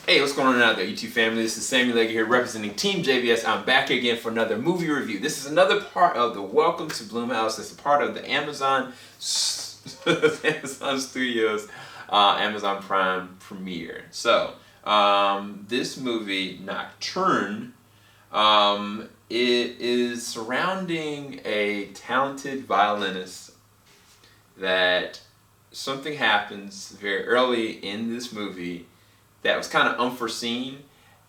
Hey, what's going on out there, YouTube family? This is Samuel Legge here representing Team JVS. I'm back again for another movie review. This is another part of the Welcome to Blumhouse. It's a part of the Amazon Studios Amazon Prime premiere. So, this movie, Nocturne, it is surrounding a talented violinist that something happens very early in this movie that was kind of unforeseen,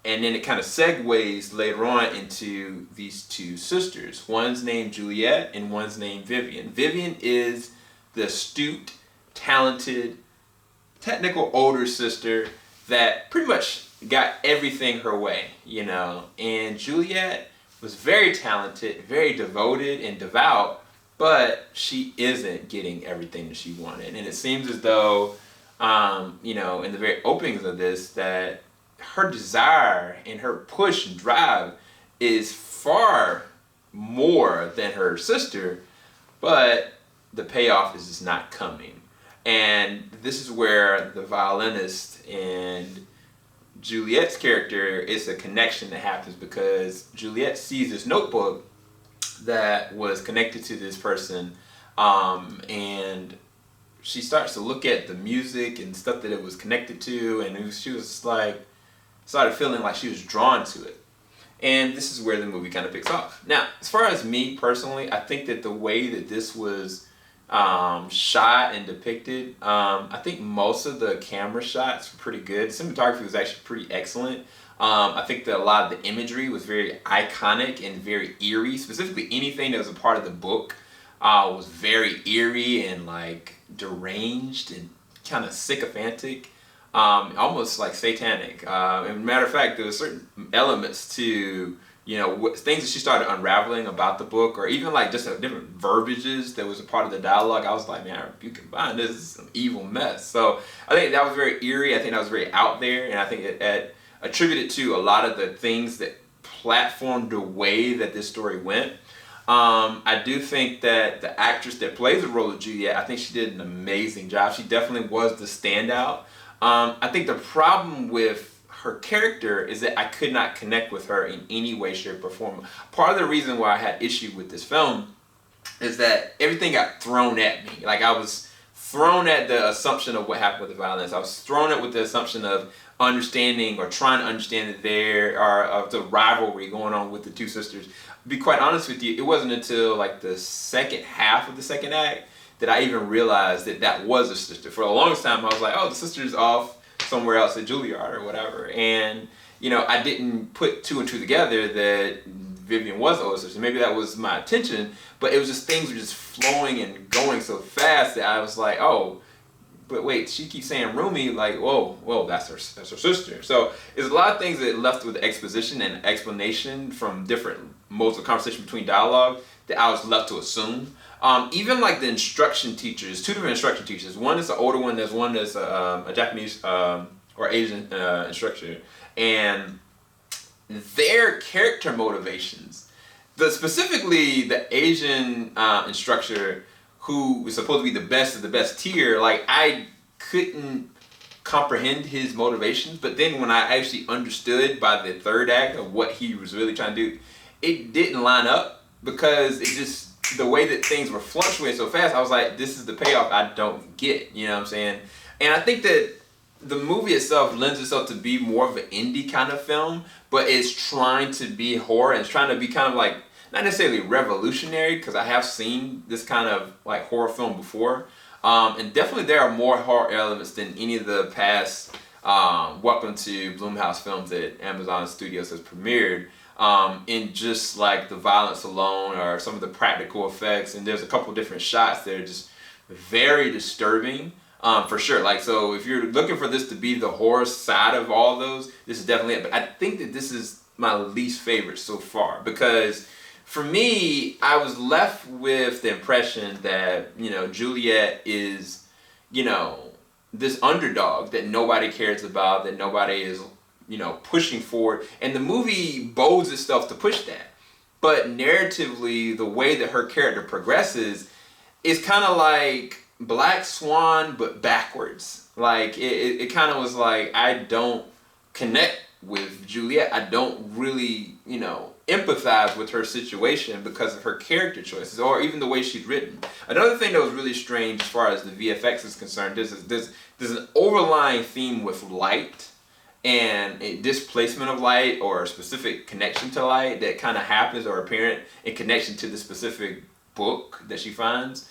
and then it kind of segues later on into these two sisters. One's named Juliet and one's named Vivian. Vivian is the astute, talented, technical older sister that pretty much got everything her way, you know. And Juliet was very talented, very devoted and devout, but she isn't getting everything that she wanted. And it seems as though you know, in the very openings of this, that her desire and her push and drive is far more than her sister, but the payoff is just not coming. And this is where the violinist and Juliet's character is a connection that happens, because Juliet sees this notebook that was connected to this person, and she starts to look at the music and stuff that it was connected to, and she was like, started feeling like she was drawn to it. And this is where the movie kind of picks off. Now, as far as me personally, I think that the way that this was shot and depicted, I think most of the camera shots were pretty good. Cinematography was actually pretty excellent. I think that a lot of the imagery was very iconic and very eerie. Specifically, anything that was a part of the book was very eerie and like deranged and kind of sycophantic, almost like satanic. And matter of fact, there were certain elements to, you know, things that she started unraveling about the book, or even like just different verbiages that was a part of the dialogue. I was like, man, you can find this is some evil mess. So I think that was very eerie. I think that was very out there, and I think it attributed to a lot of the things that platformed the way that this story went. I do think that the actress that plays the role of Juliet, I think she did an amazing job. She definitely was the standout. I think the problem with her character is that I could not connect with her in any way, shape, or form. Part of the reason why I had issue with this film is that everything got thrown at me. Like, I was thrown at the assumption of what happened with the violence. I was thrown at with the assumption of understanding or trying to understand that there are the rivalry going on with the two sisters. To be quite honest with you, it wasn't until like the second half of the second act that I even realized that that was a sister. For the longest time, I was like, oh, the sister's off somewhere else at Juilliard or whatever. And, you know, I didn't put two and two together that Vivian was the older sister. Maybe that was my attention, but it was just things were just flowing and going so fast that I was like, oh, but wait, she keeps saying Rumi, like, whoa, that's her sister. So there's a lot of things that left with exposition and explanation from different modes of conversation between dialogue that I was left to assume. Even like the instruction teachers, two different instruction teachers. One is the older one, there's one that's a Japanese or Asian instructor. And their character motivations, specifically the Asian instructor, who was supposed to be the best of the best tier, like, I couldn't comprehend his motivations. But then when I actually understood by the third act of what he was really trying to do, it didn't line up, because it just, the way that things were fluctuating so fast, I was like, this is the payoff I don't get, you know what I'm saying? And I think that the movie itself lends itself to be more of an indie kind of film, but it's trying to be horror, and it's trying to be kind of like, not necessarily revolutionary, because I have seen this kind of like horror film before. And definitely there are more horror elements than any of the past Welcome to Blumhouse films that Amazon Studios has premiered, in just like the violence alone or some of the practical effects. And there's a couple different shots that are just very disturbing, for sure. Like, so if you're looking for this to be the horror side of all those, this is definitely it. But I think that this is my least favorite so far, because for me, I was left with the impression that, you know, Juliet is, you know, this underdog that nobody cares about, that nobody is, you know, pushing forward. And the movie bows itself to push that. But narratively, the way that her character progresses is kind of like Black Swan, but backwards. Like, it kind of was like, I don't connect with Juliet. I don't really, empathize with her situation because of her character choices or even the way she's written. Another thing that was really strange as far as the VFX is concerned, there's an overlying theme with light and a displacement of light or a specific connection to light that kind of happens or apparent in connection to the specific book that she finds.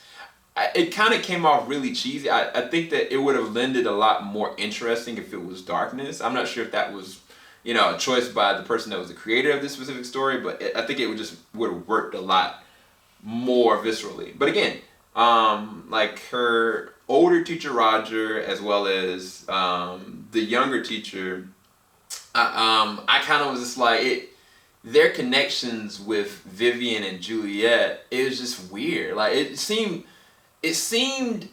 It kind of came off really cheesy. I think that it would have lended a lot more interesting if it was darkness. I'm not sure if that was, a choice by the person that was the creator of this specific story, but I think it would have worked a lot more viscerally. But again, like her older teacher Roger, as well as the younger teacher, I kind of was just like their connections with Vivian and Juliet. It was just weird. Like it seemed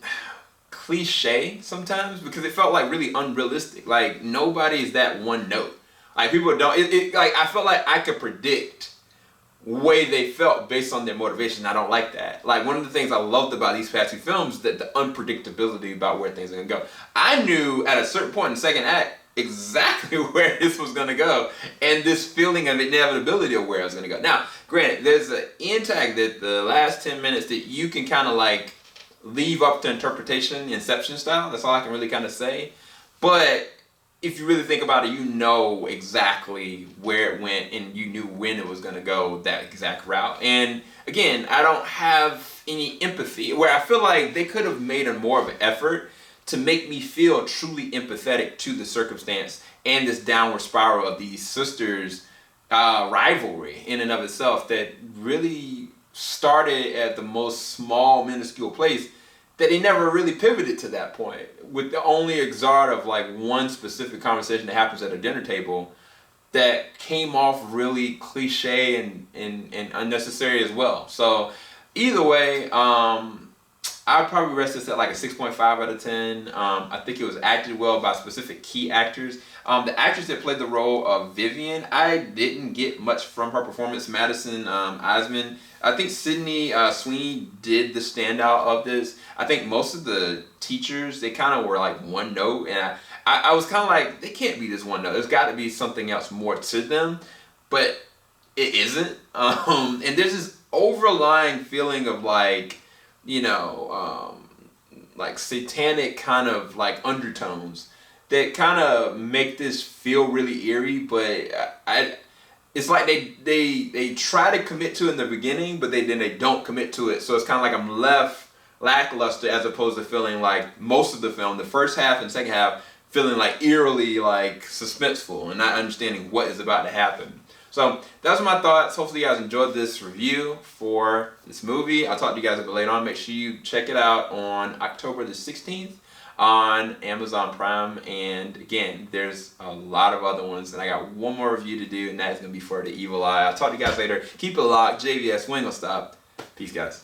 cliche sometimes because it felt like really unrealistic. Like nobody's that one note. Like people don't. Like I felt like I could predict way they felt based on their motivation. I don't like that. Like one of the things I loved about these past two films, that the unpredictability about where things are gonna go. I knew at a certain point in the second act exactly where this was gonna go, and this feeling of inevitability of where it was gonna go. Now, granted, there's an end tag that the last 10 minutes that you can kind of like leave up to interpretation, Inception style. That's all I can really kind of say. But if you really think about it, you know exactly where it went and you knew when it was going to go that exact route. And again, I don't have any empathy, where I feel like they could have made a more of an effort to make me feel truly empathetic to the circumstance and this downward spiral of these sisters' rivalry in and of itself that really started at the most small, minuscule place that they never really pivoted to that point, with the only exart of like one specific conversation that happens at a dinner table that came off really cliche and unnecessary as well. So either way, I'd probably rest this at like a 6.5 out of 10. I think it was acted well by specific key actors. The actress that played the role of Vivian, I didn't get much from her performance. Madison Iseman. I think Sydney Sweeney did the standout of this. I think most of the teachers, they kind of were like one note, and I was kind of like, they can't be this one note. There's got to be something else more to them, but it isn't. And there's this overlying feeling of like, like satanic kind of like undertones that kind of make this feel really eerie, but it's like they try to commit to it in the beginning, but then they don't commit to it. So it's kind of like I'm left lackluster as opposed to feeling like most of the film, the first half and second half, feeling like eerily like suspenseful and not understanding what is about to happen. So those are my thoughts. Hopefully you guys enjoyed this review for this movie. I'll talk to you guys a bit later on. Make sure you check it out on October the 16th on Amazon Prime. And again, there's a lot of other ones. And I got one more review to do, and that is going to be for The Evil Eye. I'll talk to you guys later. Keep it locked. JVS, we ain't gonna stop. Peace, guys.